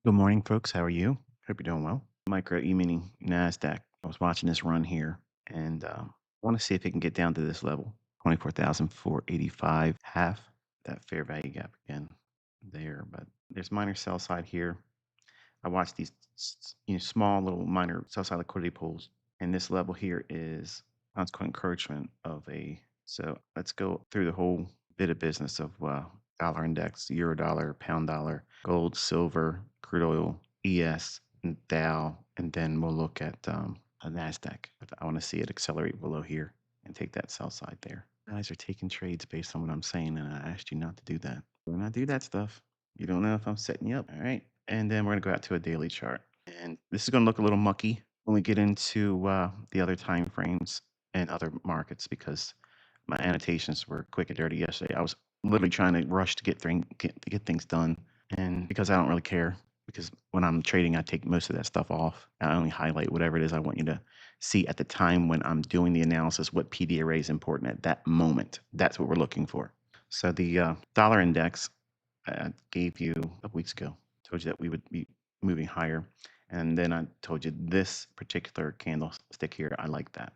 Good morning, folks. How are you? Hope you're doing well. Micro E-mini Nasdaq. I was watching this run here, and I want to see if it can get down to this level, 24,485 half. That fair value gap again there, but there's minor sell side here. I watched these small little minor sell side liquidity pools, and this level here is consequent encouragement of a. So let's go through the whole bit of business of dollar index, euro dollar, pound dollar, gold, silver, crude oil, ES, and Dow, and then we'll look at a Nasdaq. I want to see it accelerate below here and take that sell side there. You guys are taking trades based on what I'm saying, and I asked you not to do that. When I do that stuff, you don't know if I'm setting you up. All right. And then we're going to go out to a daily chart. And this is going to look a little mucky when we get into the other time frames and other markets because my annotations were quick and dirty yesterday. I was literally trying to rush to get things done. And because I don't really care, because when I'm trading, I take most of that stuff off. I only highlight whatever it is I want you to see at the time when I'm doing the analysis, what PD array is important at that moment. That's what we're looking for. So the dollar index I gave you a couple weeks ago, told you that we would be moving higher. And then I told you this particular candlestick here, I like that.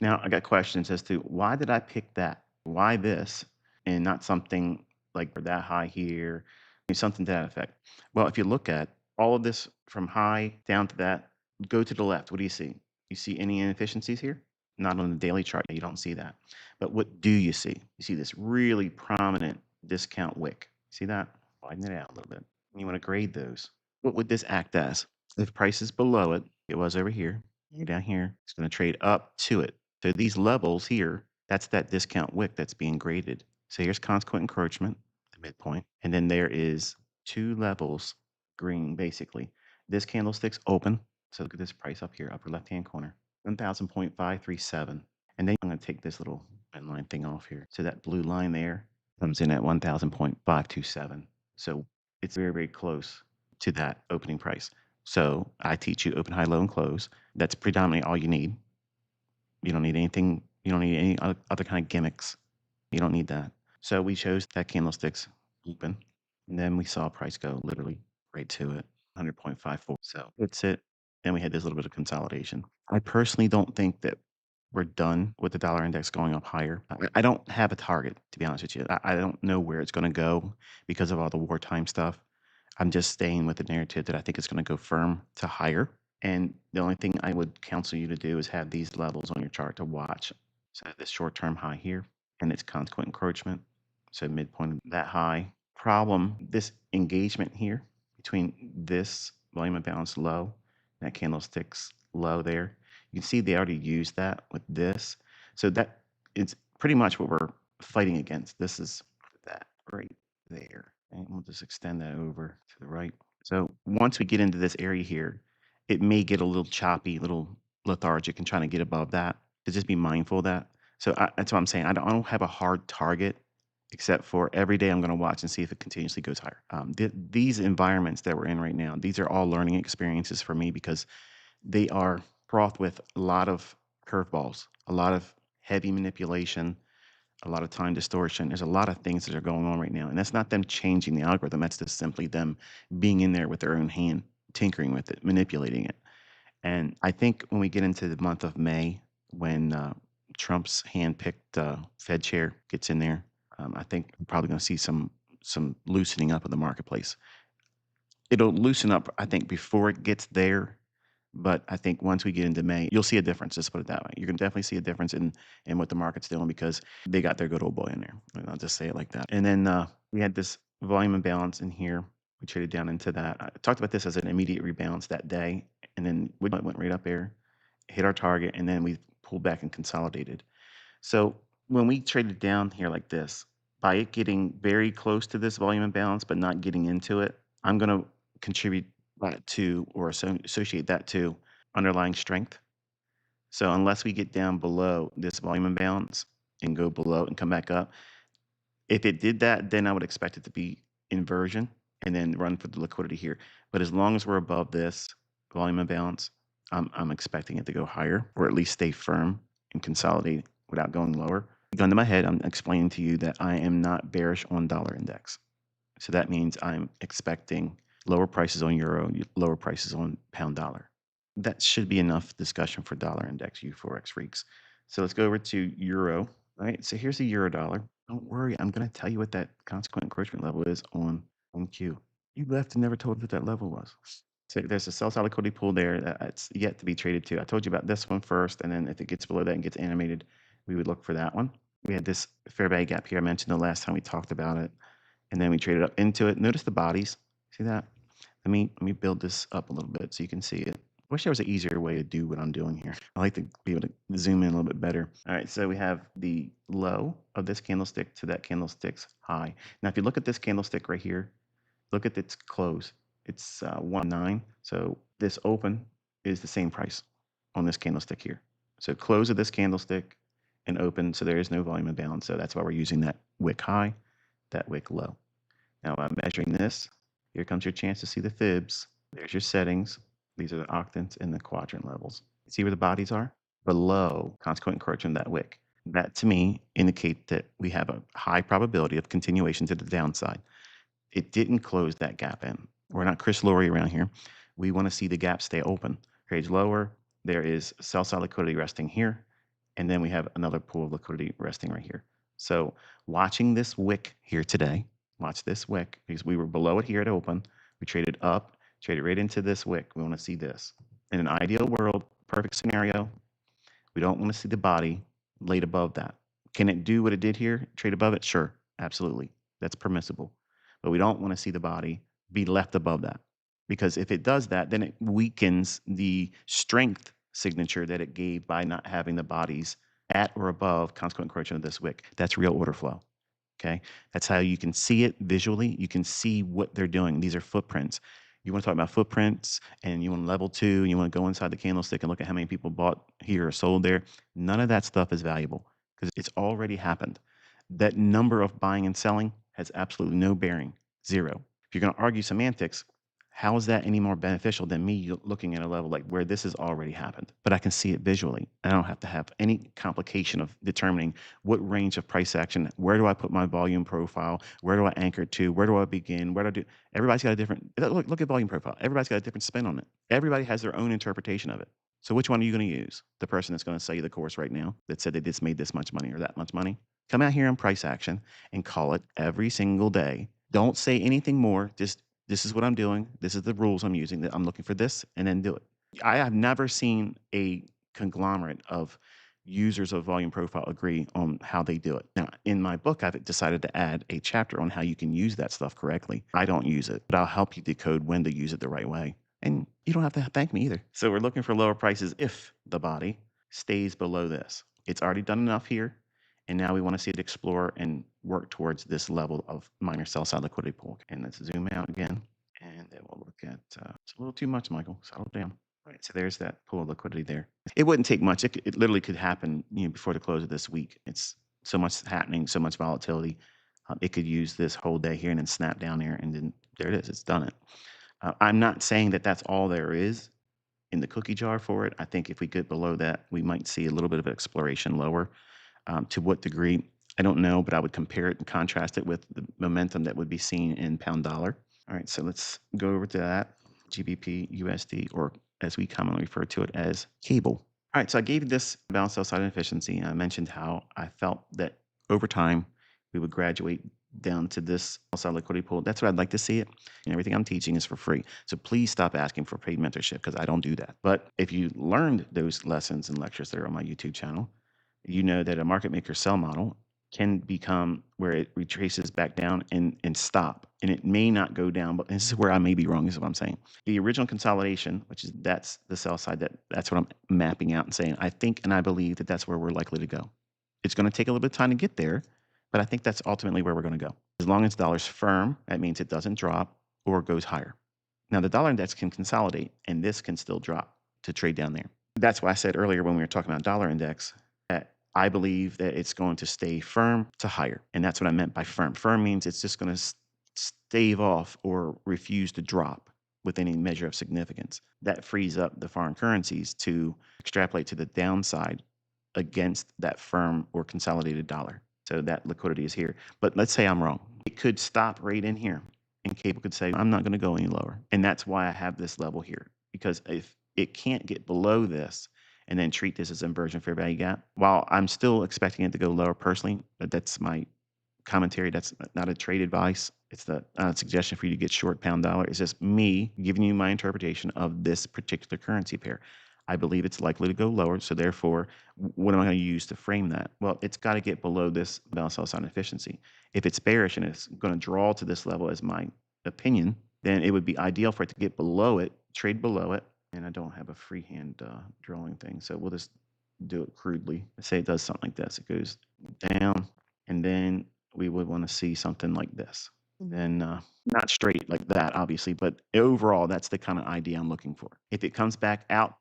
Now I got questions as to why did I pick that? Why this and not something like that high here, something to that effect? Well, if you look at all of this from high down to that, go to the left. What do you see? You see any inefficiencies here? Not on the daily chart. You don't see that. But what do you see? You see this really prominent discount wick. See that? Widen it out a little bit. You want to grade those. What would this act as? If price is below it, it was over here, you're down here, it's going to trade up to it. So these levels here, that's that discount wick that's being graded. So here's consequent encroachment, the midpoint. And then there is two levels, green basically. This candlestick's open. So look at this price up here, upper left-hand corner, 1,537. And then I'm going to take this little red line thing off here. So that blue line there comes in at 1,000.527. So it's very, very close to that opening price. So I teach you open, high, low, and close. That's predominantly all you need. You don't need anything. You don't need any other kind of gimmicks. You don't need that. So we chose that candlesticks open, and then we saw price go literally right to it, 100.54. So that's it. Then we had this little bit of consolidation. I personally don't think that we're done with the dollar index going up higher. I don't have a target, to be honest with you. I don't know where it's going to go because of all the wartime stuff. I'm just staying with the narrative that I think it's going to go firm to higher. And the only thing I would counsel you to do is have these levels on your chart to watch. So this short-term high here and its consequent encroachment. So midpoint of that high. Problem, this engagement here between this volume imbalance low, that candlestick's low there. You can see they already used that with this. So that it's pretty much what we're fighting against. This is that right there. And we'll just extend that over to the right. So once we get into this area here, it may get a little choppy, a little lethargic and trying to get above that. To just be mindful of that. So that's what I'm saying. I don't have a hard target except for every day I'm going to watch and see if it continuously goes higher. These environments that we're in right now, these are all learning experiences for me because they are fraught with a lot of curveballs, a lot of heavy manipulation, a lot of time distortion. There's a lot of things that are going on right now. And that's not them changing the algorithm. That's just simply them being in there with their own hand, tinkering with it, manipulating it. And I think when we get into the month of May, when Trump's hand-picked Fed chair gets in there, I think we're probably going to see some loosening up of the marketplace. It'll loosen up, I think, before it gets there. But I think once we get into May, you'll see a difference. Let's put it that way. You can definitely see a difference in what the market's doing because they got their good old boy in there. And I'll just say it like that. And then we had this volume imbalance in here. We traded down into that. I talked about this as an immediate rebalance that day. And then we went right up there, hit our target, and then we pulled back and consolidated. So when we traded down here like this, by it getting very close to this volume imbalance but not getting into it, I'm going to contribute that to or associate that to underlying strength. So unless we get down below this volume imbalance and go below and come back up, if it did that, then I would expect it to be inversion and then run for the liquidity here. But as long as we're above this volume imbalance, I'm expecting it to go higher or at least stay firm and consolidate without going lower. Gun to my head, I'm explaining to you that I am not bearish on dollar index. So that means I'm expecting lower prices on euro, lower prices on pound dollar. That should be enough discussion for dollar index, you Forex freaks. So let's go over to euro. All right, so here's the euro dollar. Don't worry, I'm going to tell you what that consequent encroachment level is on Q. You left and never told us what that level was. So there's a sell side liquidity pool there that's yet to be traded to. I told you about this one first, and then if it gets below that and gets animated, we would look for that one. We had this fair value gap here. I mentioned the last time we talked about it, and then we traded up into it. Notice the bodies. See that? Let me build this up a little bit so you can see it. I wish there was an easier way to do what I'm doing here. I like to be able to zoom in a little bit better. All right, so we have the low of this candlestick to that candlestick's high. Now, if you look at this candlestick right here, look at its close. It's 1.9. So this open is the same price on this candlestick here. So close of this candlestick and open, so there is no volume imbalance. So that's why we're using that wick high, that wick low. Now I'm measuring this. Here comes your chance to see the fibs. There's your settings. These are the octants and the quadrant levels. See where the bodies are? Below consequent encroachment of that wick. That to me indicates that we have a high probability of continuation to the downside. It didn't close that gap in. We're not Chris Laurie around here. We want to see the gap stay open. Trades lower. There is sell side liquidity resting here. And then we have another pool of liquidity resting right here. So watching this wick here today, watch this wick because we were below it here at open. We traded up, traded right into this wick. We want to see this. In an ideal world, perfect scenario, we don't want to see the body laid above that. Can it do what it did here? Trade above it? Sure, absolutely. That's permissible. But we don't want to see the body be left above that. Because if it does that, then it weakens the strength signature that it gave by not having the bodies at or above consequent encroachment of this wick. That's real order flow. Okay. That's how you can see it visually. You can see what they're doing. These are footprints. You want to talk about footprints and you want level 2 and you want to go inside the candlestick and look at how many people bought here or sold there. None of that stuff is valuable because it's already happened. That number of buying and selling has absolutely no bearing. Zero. If you're going to argue semantics, how is that any more beneficial than me looking at a level like where this has already happened? But I can see it visually. I don't have to have any complication of determining what range of price action, where do I put my volume profile, where do I anchor it to, where do I begin, where do I do? Everybody's got a different, look at volume profile. Everybody's got a different spin on it. Everybody has their own interpretation of it. So which one are you going to use? The person that's going to sell you the course right now that said they just made this much money or that much money? Come out here on price action and call it every single day. Don't say anything more. Just this is what I'm doing. This is the rules I'm using. I'm looking for this and then do it. I have never seen a conglomerate of users of volume profile agree on how they do it. Now, in my book, I've decided to add a chapter on how you can use that stuff correctly. I don't use it, but I'll help you decode when to use it the right way. And you don't have to thank me either. So we're looking for lower prices if the body stays below this. It's already done enough here. And now we want to see it explore and work towards this level of minor sell side liquidity pool. And let's zoom out again. And then we'll look at, it's a little too much, Michael. Settle down. All right, so there's that pool of liquidity there. It wouldn't take much. It literally could happen before the close of this week. It's so much happening, so much volatility. It could use this whole day here and then snap down there. And then there it is. It's done it. I'm not saying that that's all there is in the cookie jar for it. I think if we get below that, we might see a little bit of exploration lower. To what degree, I don't know, but I would compare it and contrast it with the momentum that would be seen in pound dollar. All right, so let's go over to that, GBP, USD, or as we commonly refer to it as cable. All right, so I gave this balance sell side efficiency, and I mentioned how I felt that over time we would graduate down to this sell side liquidity pool. That's what I'd like to see it. And everything I'm teaching is for free. So please stop asking for paid mentorship because I don't do that. But if you learned those lessons and lectures that are on my YouTube channel, you know that a market maker sell model can become where it retraces back down and stop. And it may not go down, but this is where I may be wrong, is what I'm saying. The original consolidation, which is that's the sell side, that's what I'm mapping out and saying, I think and I believe that that's where we're likely to go. It's going to take a little bit of time to get there, but I think that's ultimately where we're going to go. As long as the dollar's firm, that means it doesn't drop or goes higher. Now, the dollar index can consolidate, and this can still drop to trade down there. That's why I said earlier when we were talking about dollar index, that I believe that it's going to stay firm to higher. And that's what I meant by firm. Firm means it's just going to stave off or refuse to drop with any measure of significance. That frees up the foreign currencies to extrapolate to the downside against that firm or consolidated dollar. So that liquidity is here. But let's say I'm wrong. It could stop right in here. And cable could say, I'm not going to go any lower. And that's why I have this level here. Because if it can't get below this and then treat this as inversion fair value gap, while I'm still expecting it to go lower personally, but that's my commentary. That's not a trade advice. It's the suggestion for you to get short pound dollar. It's just me giving you my interpretation of this particular currency pair. I believe it's likely to go lower. So therefore, what am I going to use to frame that? Well, it's got to get below this balance sell sign efficiency. If it's bearish and it's going to draw to this level as my opinion, then it would be ideal for it to get below it, trade below it. And I don't have a freehand drawing thing. So we'll just do it crudely. Let's say it does something like this. It goes down and then we would want to see something like this. Then not straight like that, obviously, but overall, that's the kind of idea I'm looking for. If it comes back out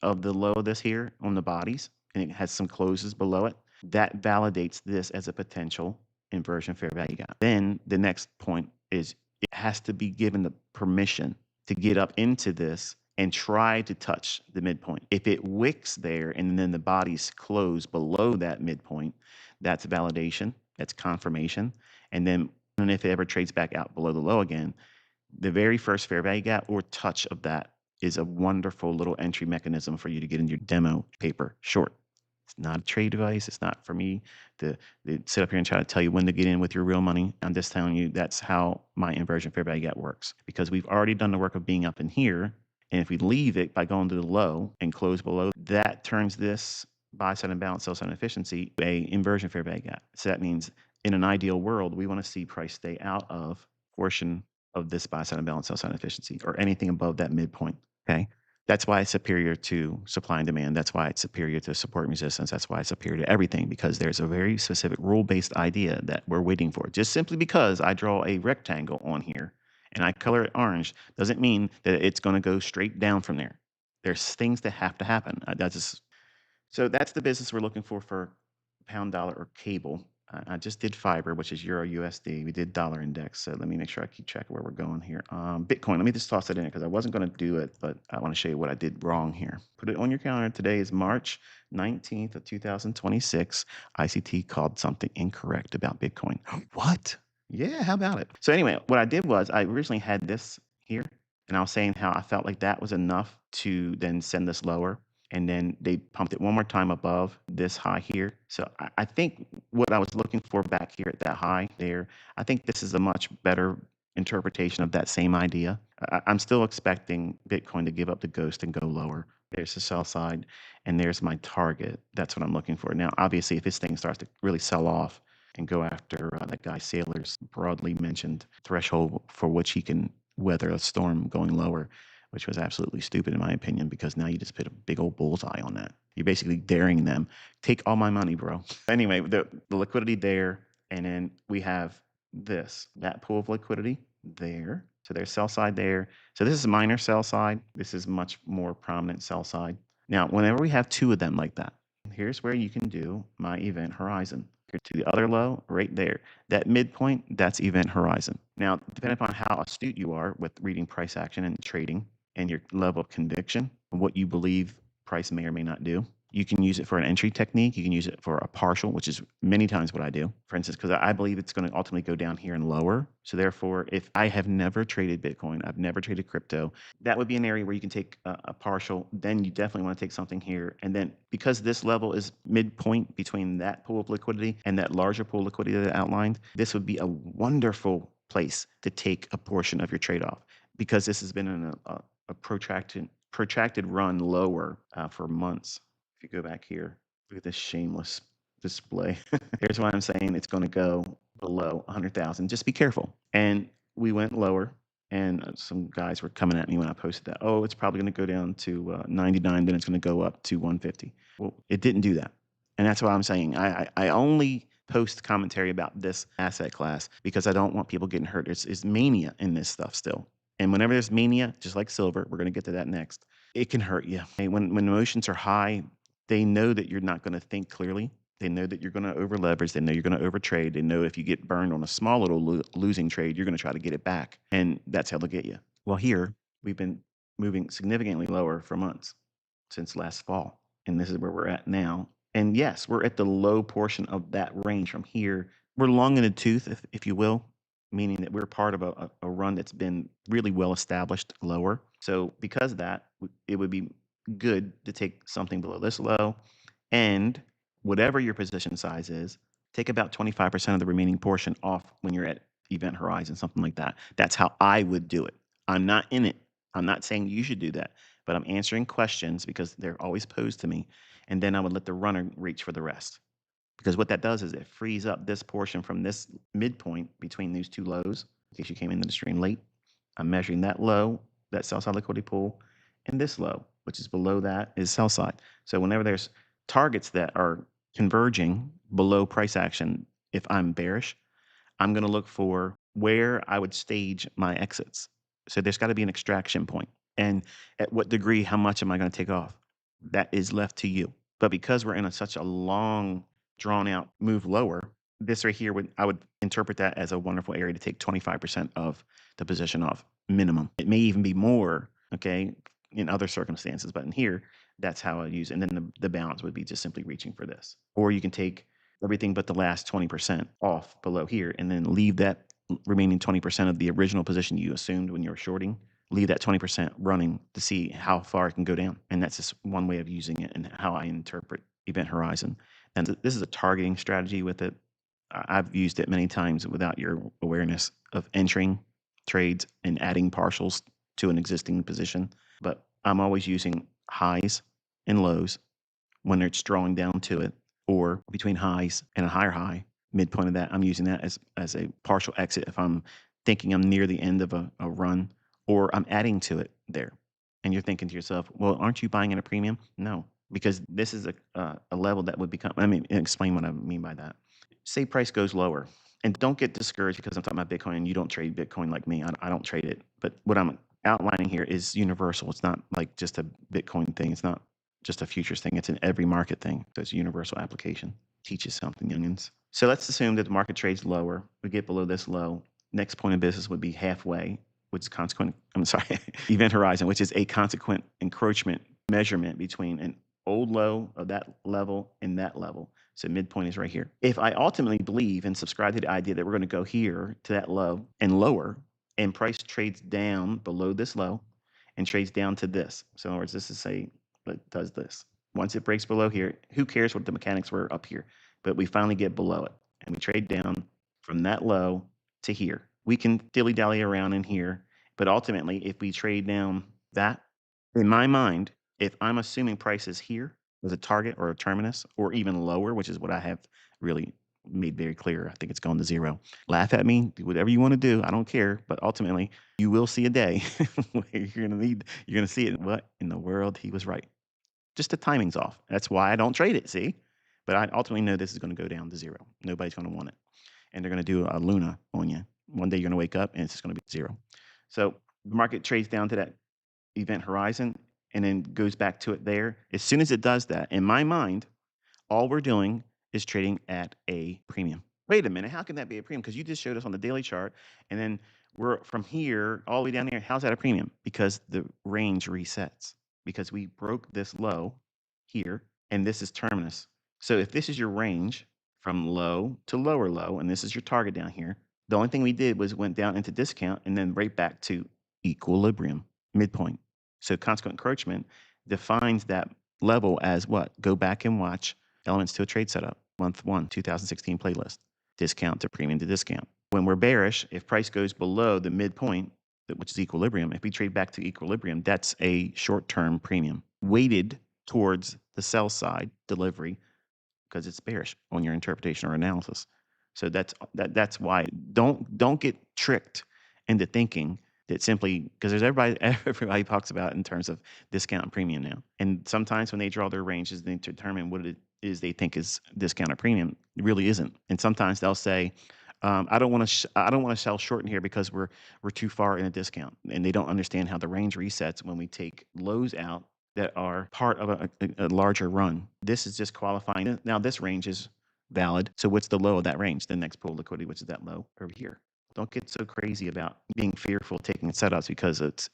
of the low of this here on the bodies and it has some closes below it, that validates this as a potential inversion fair value gap. Then the next point is it has to be given the permission to get up into this and try to touch the midpoint. If it wicks there and then the bodies close below that midpoint, that's validation, that's confirmation. And then if it ever trades back out below the low again, the very first fair value gap or touch of that is a wonderful little entry mechanism for you to get in your demo paper short. It's not a trade device. It's not for me to sit up here and try to tell you when to get in with your real money. I'm just telling you that's how my inversion fair value gap works, because we've already done the work of being up in here. And if we leave it by going to the low and close below, that turns this buy side and balance sell side efficiency a inversion fair value gap. So that means in an ideal world, we want to see price stay out of portion of this buy side and balance sell side efficiency or anything above that midpoint. Okay. That's why it's superior to supply and demand. That's why it's superior to support and resistance. That's why it's superior to everything, because there's a very specific rule-based idea that we're waiting for. Just simply because I draw a rectangle on here and I color it orange doesn't mean that it's going to go straight down from there. There's things that have to happen. So that's the business we're looking for pound dollar or cable. I just did fiber, which is Euro USD. We did dollar index. So let me make sure I keep track of where we're going here. Bitcoin, let me just toss it in because I wasn't going to do it, but I want to show you what I did wrong here. Put it on your calendar. Today is March 19th of 2026. ICT called something incorrect about Bitcoin. What? Yeah, how about it? So anyway, what I did was I originally had this here, and I was saying how I felt like that was enough to then send this lower. And then they pumped it one more time above this high here. So I think what I was looking for back here at that high there, I think this is a much better interpretation of that same idea. I'm still expecting Bitcoin to give up the ghost and go lower. There's the sell side, and there's my target. That's what I'm looking for. Now, obviously, if this thing starts to really sell off and go after that guy Saylor's broadly mentioned threshold for which he can weather a storm going lower, which was absolutely stupid in my opinion, because now you just put a big old bullseye on that. You're basically daring them, take all my money, bro. Anyway, the liquidity there, and then we have that pool of liquidity there. So there's sell side there. So this is minor sell side. This is much more prominent sell side. Now, whenever we have two of them like that, here's where you can do my event horizon. Here to the other low right there. That midpoint, that's event horizon. Now, depending upon how astute you are with reading price action and trading, and your level of conviction, what you believe price may or may not do. You can use it for an entry technique. You can use it for a partial, which is many times what I do. For instance, because I believe it's going to ultimately go down here and lower. So therefore, if I have never traded Bitcoin, I've never traded crypto, that would be an area where you can take a partial. Then you definitely want to take something here. And then because this level is midpoint between that pool of liquidity and that larger pool of liquidity that I outlined, this would be a wonderful place to take a portion of your trade-off, because this has been in a protracted run lower for months. If you go back here, look at this shameless display. Here's why I'm saying it's going to go below 100,000. Just be careful. And we went lower, and some guys were coming at me when I posted that. Oh, it's probably going to go down to 99, then it's going to go up to 150. Well, it didn't do that. And that's why I'm saying I only post commentary about this asset class because I don't want people getting hurt. It's mania in this stuff still. And whenever there's mania, just like silver, we're going to get to that next, it can hurt you. When emotions are high, they know that you're not going to think clearly. They know that you're going to over leverage. They know you're going to overtrade. They know if you get burned on a small little losing trade, you're going to try to get it back. And that's how they'll get you. Well, here, we've been moving significantly lower for months since last fall. And this is where we're at now. And yes, we're at the low portion of that range from here. We're long in the tooth, if you will. meaning that we're part of a run that's been really well established lower. So because of that, it would be good to take something below this low, and whatever your position size is, take about 25% of the remaining portion off when you're at event horizon, something like that. That's how I would do it. I'm not in it. I'm not saying you should do that, but I'm answering questions because they're always posed to me. And then I would let the runner reach for the rest. Because what that does is it frees up this portion from this midpoint between these two lows. In case you came into the stream late, I'm measuring that low, that sell side liquidity pool, and this low, which is below that, is sell side. So whenever there's targets that are converging below price action, if I'm bearish, I'm going to look for where I would stage my exits. So there's got to be an extraction point. And at what degree, how much am I going to take off? That is left to you. But because we're in such a long, drawn out move lower, this right here, I would interpret that as a wonderful area to take 25% of the position off minimum. It may even be more, okay, in other circumstances. But in here, that's how I use it. And then the balance would be just simply reaching for this. Or you can take everything but the last 20% off below here and then leave that remaining 20% of the original position you assumed when you were shorting, leave that 20% running to see how far it can go down. And that's just one way of using it and how I interpret event horizon. And this is a targeting strategy with it. I've used it many times without your awareness of entering trades and adding partials to an existing position. But I'm always using highs and lows when it's drawing down to it, or between highs and a higher high, midpoint of that, I'm using that as a partial exit if I'm thinking I'm near the end of a run, or I'm adding to it there. And you're thinking to yourself, well, aren't you buying at a premium? No, because this is a level that would become, explain what I mean by that. Say price goes lower. And don't get discouraged because I'm talking about Bitcoin and you don't trade Bitcoin like me. I don't trade it. But what I'm outlining here is universal. It's not like just a Bitcoin thing. It's not just a futures thing. It's an every market thing. So it's a universal application. Teaches something, youngins. So let's assume that the market trades lower. We get below this low. Next point of business would be halfway, which is event horizon, which is a consequent encroachment measurement between an old low of that level and that level. So midpoint is right here. If I ultimately believe and subscribe to the idea that we're going to go here to that low and lower, and price trades down below this low and trades down to this. So in other words, this is say it does this. Once it breaks below here, who cares what the mechanics were up here? But we finally get below it and we trade down from that low to here. We can dilly-dally around in here, but ultimately, if we trade down that, in my mind, if I'm assuming price is here as a target or a terminus or even lower, which is what I have really made very clear, I think it's gone to zero. Laugh at me, do whatever you want to do. I don't care. But ultimately, you will see a day where you're going to see it. What in the world? He was right. Just the timing's off. That's why I don't trade it, see? But I ultimately know this is going to go down to zero. Nobody's going to want it. And they're going to do a Luna on you. One day you're going to wake up and it's just going to be zero. So the market trades down to that event horizon and then goes back to it there. As soon as it does that, in my mind, all we're doing is trading at a premium. Wait a minute, how can that be a premium? Because you just showed us on the daily chart, and then we're from here all the way down here. How's that a premium? Because the range resets. Because we broke this low here, and this is terminus. So if this is your range from low to lower low, and this is your target down here, the only thing we did was went down into discount and then right back to equilibrium, midpoint. So consequent encroachment defines that level as what? Go back and watch Elements to a Trade Setup, month 1, 2016 playlist, discount to premium to discount. When we're bearish, if price goes below the midpoint, which is equilibrium, if we trade back to equilibrium, that's a short-term premium weighted towards the sell side delivery because it's bearish on your interpretation or analysis. So that's why don't get tricked into thinking that simply because there's everybody talks about in terms of discount and premium now. And sometimes when they draw their ranges, they determine what it is they think is discount or premium. It really isn't. And sometimes they'll say, I don't want to sell short in here because we're too far in a discount, and they don't understand how the range resets when we take lows out that are part of a larger run. This is just qualifying. Now this range is valid. So what's the low of that range? The next pool of liquidity, which is that low over here. Don't get so crazy about being fearful taking setups because it's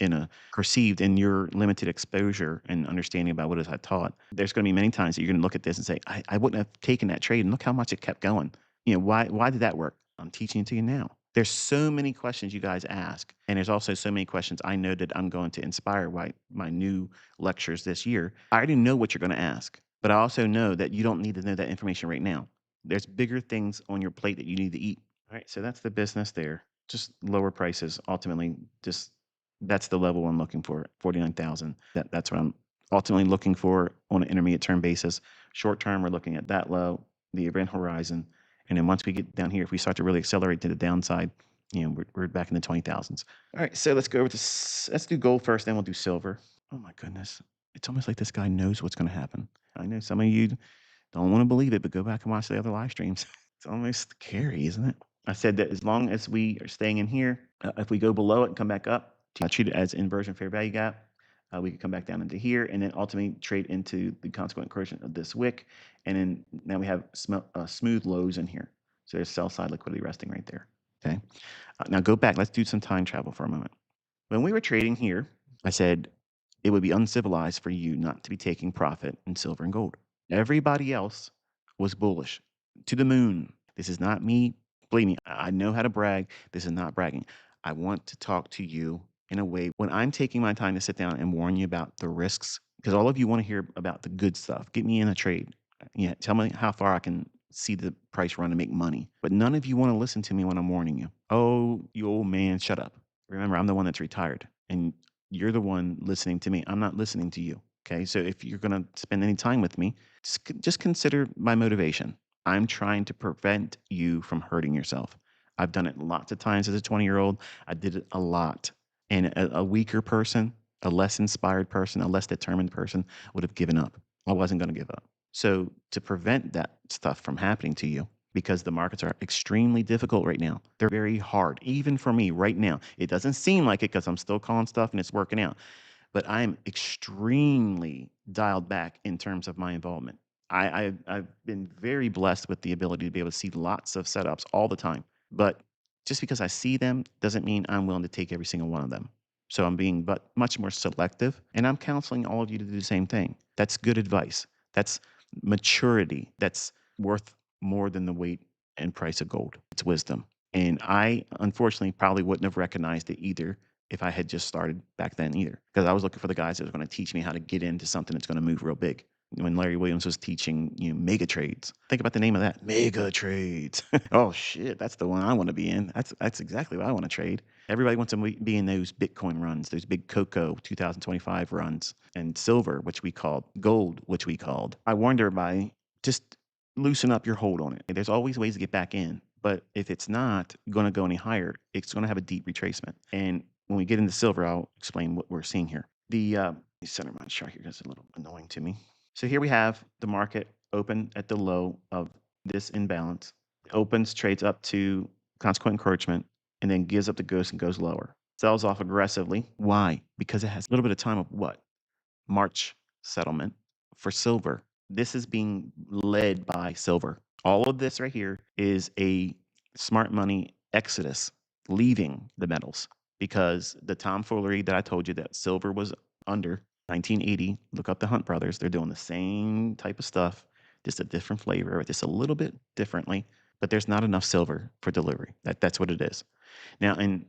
perceived in your limited exposure and understanding about what is I taught. There's going to be many times that you're going to look at this and say, I wouldn't have taken that trade, and look how much it kept going. Why did that work? I'm teaching it to you now. There's so many questions you guys ask, and there's also so many questions I know that I'm going to inspire by my new lectures this year. I already know what you're going to ask, but I also know that you don't need to know that information right now. There's bigger things on your plate that you need to eat. All right, so that's the business there. Just lower prices. Ultimately, just that's the level I'm looking for. 49,000. That's what I'm ultimately looking for on an intermediate term basis. Short term, we're looking at that low, the event horizon, and then once we get down here, if we start to really accelerate to the downside, we're back in the 20,000s. All right, so let's go over to let's do gold first, then we'll do silver. Oh my goodness, it's almost like this guy knows what's going to happen. I know some of you don't want to believe it, but go back and watch the other live streams. It's almost scary, isn't it? I said that as long as we are staying in here, if we go below it and come back up, treat it as inversion fair value gap. We can come back down into here and then ultimately trade into the consequent encouragement of this wick. And then now we have smooth lows in here. So there's sell side liquidity resting right there. Okay. Now go back. Let's do some time travel for a moment. When we were trading here, I said it would be uncivilized for you not to be taking profit in silver and gold. Everybody else was bullish to the moon. This is not me. Believe me, I know how to brag. This is not bragging. I want to talk to you in a way when I'm taking my time to sit down and warn you about the risks, because all of you want to hear about the good stuff. Get me in a trade. Yeah, tell me how far I can see the price run and make money. But none of you want to listen to me when I'm warning you. Oh, you old man, shut up. Remember, I'm the one that's retired, and you're the one listening to me. I'm not listening to you. Okay. So if you're going to spend any time with me, just consider my motivation. I'm trying to prevent you from hurting yourself. I've done it lots of times as a 20-year-old. I did it a lot. And a weaker person, a less inspired person, a less determined person would have given up. I wasn't going to give up. So to prevent that stuff from happening to you, because the markets are extremely difficult right now. They're very hard, even for me right now. It doesn't seem like it because I'm still calling stuff and it's working out, but I'm extremely dialed back in terms of my involvement. I've been very blessed with the ability to be able to see lots of setups all the time, but just because I see them doesn't mean I'm willing to take every single one of them. So I'm being but much more selective, and I'm counseling all of you to do the same thing. That's good advice. That's maturity. That's worth more than the weight and price of gold. It's wisdom. And I, unfortunately, probably wouldn't have recognized it either if I had just started back then either, because I was looking for the guys that were going to teach me how to get into something that's going to move real big. When Larry Williams was teaching, mega trades. Think about the name of that, mega trades. Oh shit, that's the one I want to be in. That's exactly what I want to trade. Everybody wants to be in those Bitcoin runs, those big Cocoa 2025 runs, and silver, which we called gold, which we called. I warned everybody, just loosen up your hold on it. There's always ways to get back in, but if it's not going to go any higher, it's going to have a deep retracement. And when we get into silver, I'll explain what we're seeing here. The center my chart here is a little annoying to me. So here we have the market open at the low of this imbalance. It opens, trades up to consequent encouragement, and then gives up the ghost and goes lower. Sells off aggressively. Why? Because it has a little bit of time of what? March settlement for silver. This is being led by silver. All of this right here is a smart money exodus, leaving the metals, because the tomfoolery that I told you that silver was under 1980, look up the Hunt brothers. They're doing the same type of stuff, just a different flavor, just a little bit differently, but there's not enough silver for delivery. That's what it is. Now, in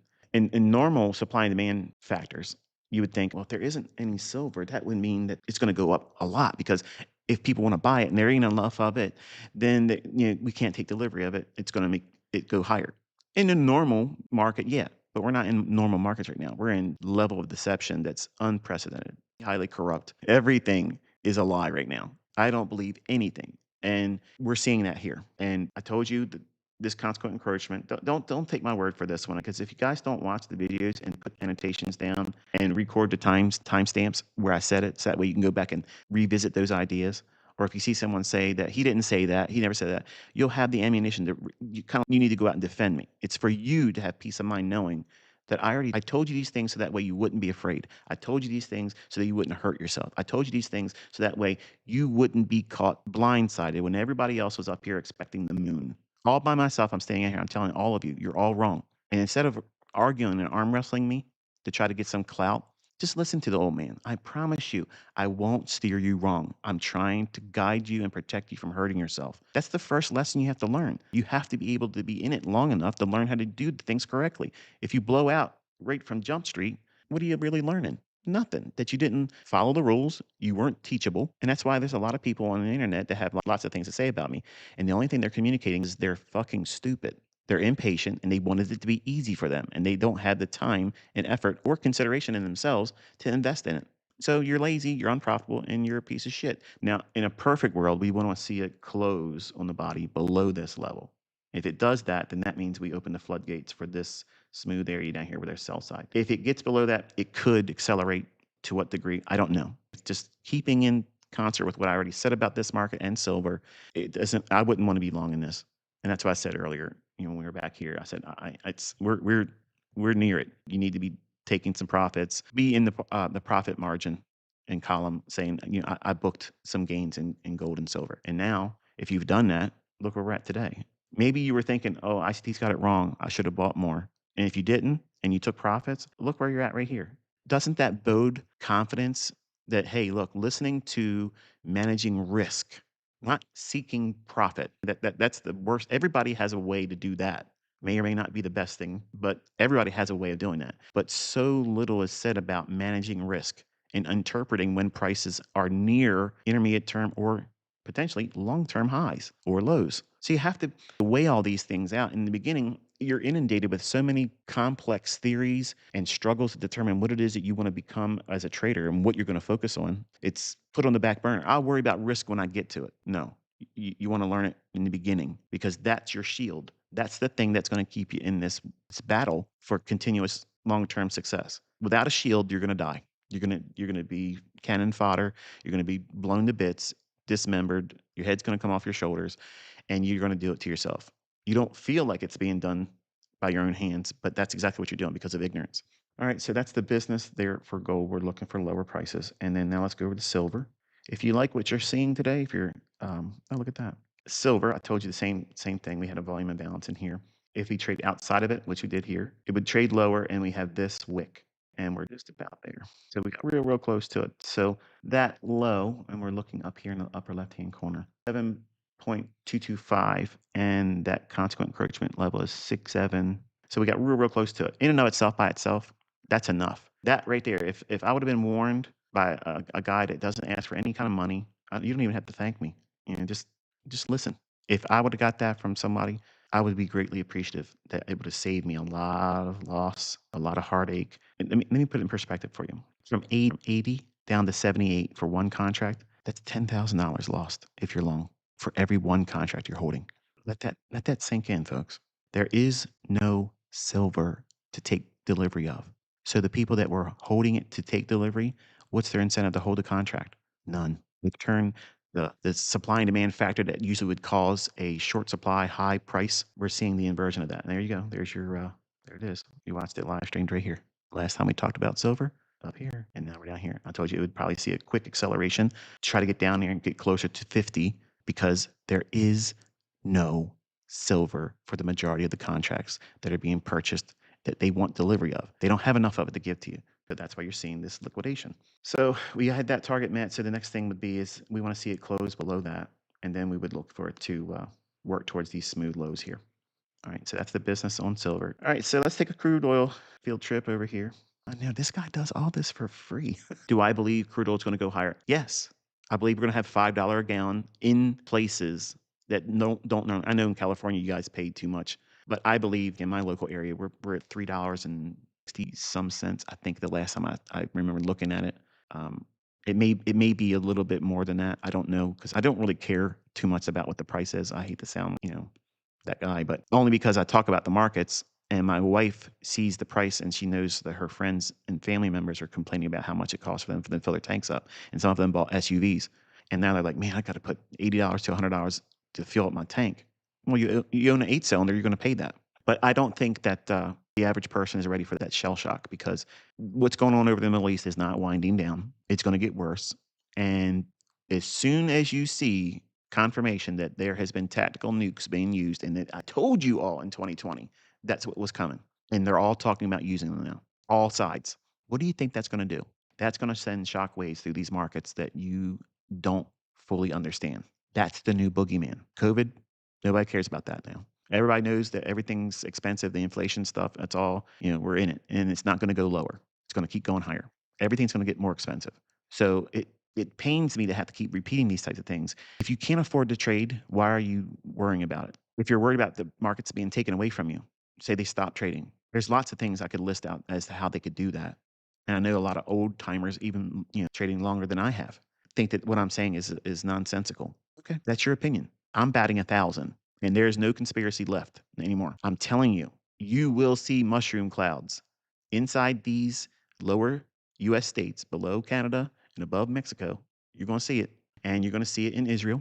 normal supply and demand factors, you would think, well, if there isn't any silver, that would mean that it's going to go up a lot, because if people want to buy it and there ain't enough of it, then we can't take delivery of it. It's going to make it go higher. In a normal market, yeah, but we're not in normal markets right now. We're in level of deception that's unprecedented, highly corrupt. Everything is a lie right now. I don't believe anything. And we're seeing that here. And I told you that this consequent encouragement. Don't take my word for this one, because if you guys don't watch the videos and put annotations down and record the timestamps where I said it, so that way you can go back and revisit those ideas. Or if you see someone say that he didn't say that, he never said that, you'll have the ammunition to you need to go out and defend me. It's for you to have peace of mind knowing that I told you these things so that way you wouldn't be afraid. I told you these things so that you wouldn't hurt yourself. I told you these things so that way you wouldn't be caught blindsided when everybody else was up here expecting the moon. All by myself, I'm standing out here. I'm telling all of you, you're all wrong. And instead of arguing and arm wrestling me to try to get some clout, Just listen to the old man. I promise you, I won't steer you wrong. I'm trying to guide you and protect you from hurting yourself. That's the first lesson you have to learn. You have to be able to be in it long enough to learn how to do things correctly. If you blow out right from Jump Street, what are you really learning? Nothing. That you didn't follow the rules, you weren't teachable. And that's why there's a lot of people on the internet that have lots of things to say about me. And the only thing they're communicating is they're fucking stupid. They're impatient and they wanted it to be easy for them. And they don't have the time and effort or consideration in themselves to invest in it. So you're lazy, you're unprofitable, and you're a piece of shit. Now, in a perfect world, we want to see it close on the body below this level. If it does that, then that means we open the floodgates for this smooth area down here with our sell side. If it gets below that, it could accelerate. To what degree? I don't know. It's just keeping in concert with what I already said about this market and silver. It doesn't. I wouldn't want to be long in this, and that's why I said earlier. When we were back here, I said we're near it. You need to be taking some profits. Be in the profit margin and column, saying I booked some gains in gold and silver. And now, if you've done that, look where we're at today. Maybe you were thinking, oh, ICT's got it wrong. I should have bought more. And if you didn't and you took profits, look where you're at right here. Doesn't that bode confidence that, hey, look, listening to managing risk, not seeking profit, that's the worst. Everybody has a way to do that. May or may not be the best thing, but everybody has a way of doing that. But so little is said about managing risk and interpreting when prices are near intermediate term or potentially long-term highs or lows. So you have to weigh all these things out. In the beginning, you're inundated with so many complex theories and struggles to determine what it is that you want to become as a trader and what you're going to focus on. It's put on the back burner. I'll worry about risk when I get to it. No, you want to learn it in the beginning because that's your shield. That's the thing that's going to keep you in this battle for continuous long-term success. Without a shield, you're going to die. You're gonna be cannon fodder. You're going to be blown to bits, dismembered. Your head's going to come off your shoulders, and you're going to do it to yourself. You don't feel like it's being done by your own hands, but that's exactly what you're doing because of ignorance. All right, so that's the business there for gold. We're looking for lower prices. And then now let's go over to silver. If you like what you're seeing today, if you're, oh, look at that. Silver, I told you the same thing. We had a volume imbalance in here. If we trade outside of it, which we did here, it would trade lower and we have this wick. And we're just about there. So we got real close to it. So that low, and we're looking up here in the upper left-hand corner, 7.225, and that consequent encroachment level is 6.7. So we got real close to it. In and of itself, by itself, that's enough. That right there, if I would have been warned by a guy that doesn't ask for any kind of money, you don't even have to thank me. Just listen. If I would have got that from somebody, I would be greatly appreciative that it would have saved me a lot of loss, a lot of heartache. And let me put it in perspective for you. From 80 down to 78 for one contract, that's $10,000 lost if you're long for every one contract you're holding. Let that sink in, folks. There is no silver to take delivery of. So the people that were holding it to take delivery, what's their incentive to hold a contract? None. They turn the supply and demand factor that usually would cause a short supply, high price. We're seeing the inversion of that. And there you go. There's your there it is. You watched it live streamed right here. Last time we talked about silver, up here, and now we're down here. I told you it would probably see a quick acceleration to try to get down there and get closer to 50 because there is no silver for the majority of the contracts that are being purchased that they want delivery of. They don't have enough of it to give to you. But that's why you're seeing this liquidation. So we had that target met. So the next thing would be is we want to see it close below that. And then we would look for it to work towards these smooth lows here. All right, so that's the business on silver. All right, so let's take a crude oil field trip over here. I know this guy does all this for free. Do I believe crude oil is going to go higher? Yes. I believe we're going to have $5 a gallon in places that don't know. I know in California you guys paid too much, but I believe in my local area we're at $3.60 some cents. I think the last time I remember looking at it. It may be a little bit more than that. I don't know because I don't really care too much about what the price is. I hate to sound that guy, but only because I talk about the markets and my wife sees the price and she knows that her friends and family members are complaining about how much it costs for them to fill their tanks up. And some of them bought SUVs. And now they're like, man, I got to put $80 to $100 to fill up my tank. Well, you own an 8-cylinder, you're going to pay that. But I don't think that the average person is ready for that shell shock because what's going on over the Middle East is not winding down. It's going to get worse. And as soon as you see confirmation that there has been tactical nukes being used, and that I told you all in 2020, that's what was coming. And they're all talking about using them now, all sides. What do you think that's going to do? That's going to send shockwaves through these markets that you don't fully understand. That's the new boogeyman. COVID, nobody cares about that now. Everybody knows that everything's expensive, the inflation stuff, that's all, we're in it. And it's not going to go lower. It's going to keep going higher. Everything's going to get more expensive. So it pains me to have to keep repeating these types of things. If you can't afford to trade, why are you worrying about it? If you're worried about the markets being taken away from you, say they stop trading. There's lots of things I could list out as to how they could do that. And I know a lot of old timers, even trading longer than I have, think that what I'm saying is nonsensical. Okay, that's your opinion. I'm batting 1,000, and there's no conspiracy left anymore. I'm telling you, you will see mushroom clouds inside these lower U.S. states, below Canada and above Mexico. You're going to see it, and you're going to see it in Israel,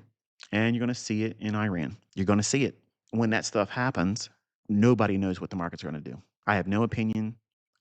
and you're going to see it in Iran. You're going to see it. When that stuff happens, nobody knows what the markets are going to do. I have no opinion.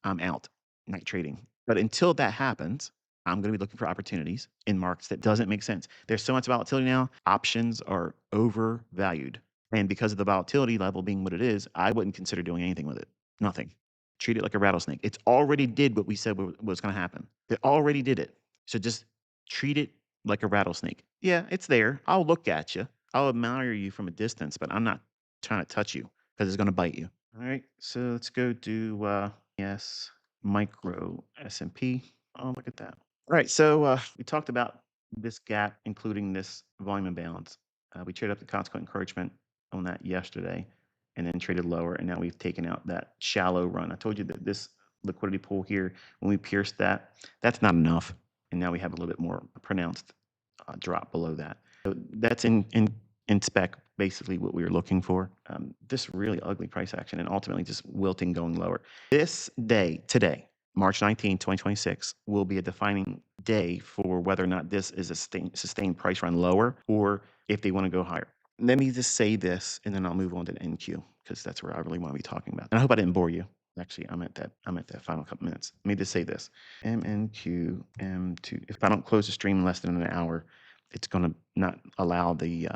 I'm out. Night trading. But until that happens, I'm going to be looking for opportunities in markets that doesn't make sense. There's so much volatility now. Options are overvalued. And because of the volatility level being what it is, I wouldn't consider doing anything with it. Nothing. Treat it like a rattlesnake. It's already did what we said was going to happen. It already did it. So just treat it like a rattlesnake. Yeah, it's there. I'll look at you. I'll admire you from a distance, but I'm not trying to touch you because it's going to bite you. All right. So let's go do yes, micro S&P. Oh, look at that. All right. So we talked about this gap, including this volume imbalance. We traded up the consequent encouragement on that yesterday and then traded lower. And now we've taken out that shallow run. I told you that this liquidity pool here, when we pierced that, that's not enough. And now we have a little bit more pronounced drop below that. So that's in spec basically what we were looking for. This really ugly price action and ultimately just wilting going lower. This day, today, March 19, 2026, will be a defining day for whether or not this is a sustained price run lower or if they want to go higher. Let me just say this, and then I'll move on to the NQ because that's where I really want to be talking about. And I hope I didn't bore you. Actually, I'm at that final couple minutes. Let me just say this: MNQ M2. If I don't close the stream in less than an hour, it's going to not allow the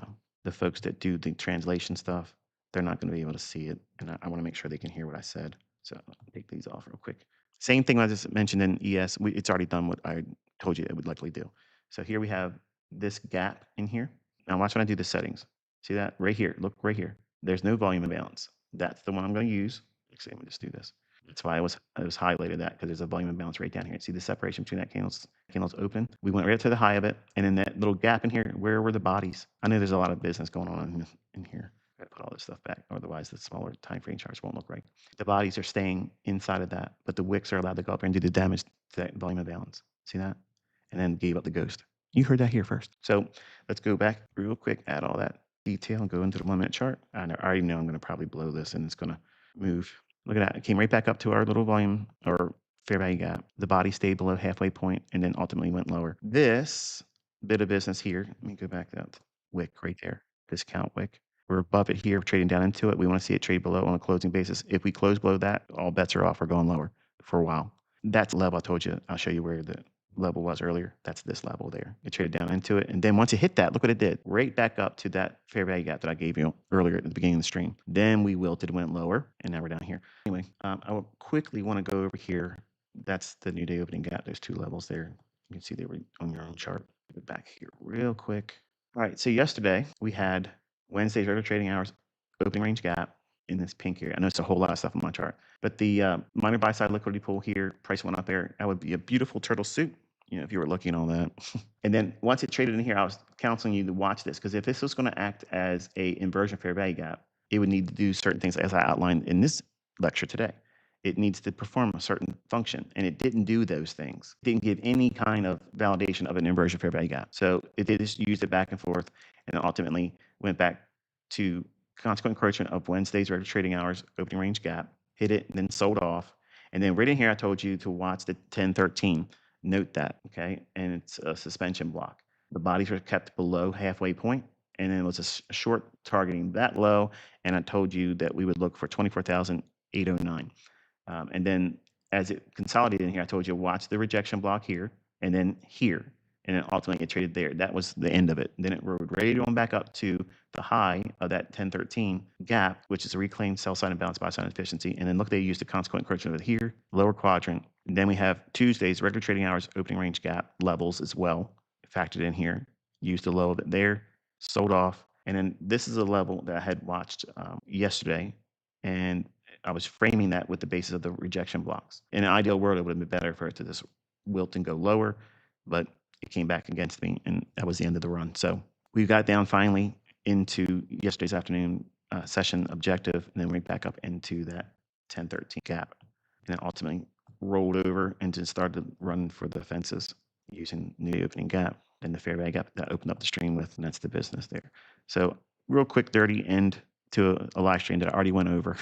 folks that do the translation stuff. They're not going to be able to see it, and I want to make sure they can hear what I said. So I'll take these off real quick. Same thing I just mentioned in ES. It's already done what I told you it would likely do. So here we have this gap in here. Now watch when I do the settings. See that right here? Look right here. There's no volume imbalance. That's the one I'm going to use. Actually, let me just do this. That's why I was highlighted that, because there's a volume imbalance right down here. See the separation between that candles open? We went right up to the high of it, and then that little gap in here, where were the bodies? I know there's a lot of business going on in here. I gotta put all this stuff back, otherwise the smaller time frame charts won't look right. The bodies are staying inside of that, but the wicks are allowed to go up there and do the damage to that volume imbalance. See that? And then gave up the ghost. You heard that here first. So let's go back real quick, add all that detail, and go into the 1 minute chart. I already know I'm going to probably blow this, and it's going to move. Look at that. It came right back up to our little volume or fair value gap. The body stayed below halfway point and then ultimately went lower. This bit of business here, let me go back to that wick right there, discount wick. We're above it here, trading down into it. We want to see it trade below on a closing basis. If we close below that, all bets are off. We're going lower for a while. That's the level I told you. I'll show you where the level was earlier. That's this level there. It traded down into it. And then once it hit that, look what it did. Right back up to that fair value gap that I gave you earlier at the beginning of the stream. Then we wilted, went lower, and now we're down here. Anyway, I will quickly want to go over here. That's the new day opening gap. There's two levels there. You can see they were on your own chart. Go back here real quick. All right, so yesterday we had Wednesday's regular trading hours opening range gap in this pink area. I know it's a whole lot of stuff on my chart, but the minor buy side liquidity pool here, price went up there. That would be a beautiful turtle suit, if you were looking at all that. And then once it traded in here, I was counseling you to watch this, because if this was going to act as a inversion fair value gap, it would need to do certain things as I outlined in this lecture today. It needs to perform a certain function, and it didn't do those things. It didn't give any kind of validation of an inversion fair value gap. So it did just use it back and forth, and ultimately went back to consequent encouragement of Wednesday's regular trading hours opening range gap, hit it, and then sold off. And then right in here, I told you to watch the 1013. Note that, okay? And it's a suspension block. The bodies were kept below halfway point, and then it was a short targeting that low. And I told you that we would look for 24,809. And then as it consolidated in here, I told you watch the rejection block here, and then here. and then ultimately it traded there. That was the end of it. Then it rode right on back up to the high of that 1013 gap, which is a reclaimed sell side and balance buy side efficiency. And then look, they used the consequent correction over here, lower quadrant. And then we have Tuesday's regular trading hours opening range gap levels as well factored in here. Used the low of it there, sold off. And then this is a level that I had watched yesterday, and I was framing that with the basis of the rejection blocks. In an ideal world, it would have been better for it to just wilt and go lower, but it came back against me, and that was the end of the run. So we got down finally into yesterday's afternoon session objective, and then went back up into that 1013 gap, and then ultimately rolled over and just started running for the fences using the opening gap and the fair value gap that opened up the stream with, and that's the business there. So real quick, dirty end to a live stream that I already went over.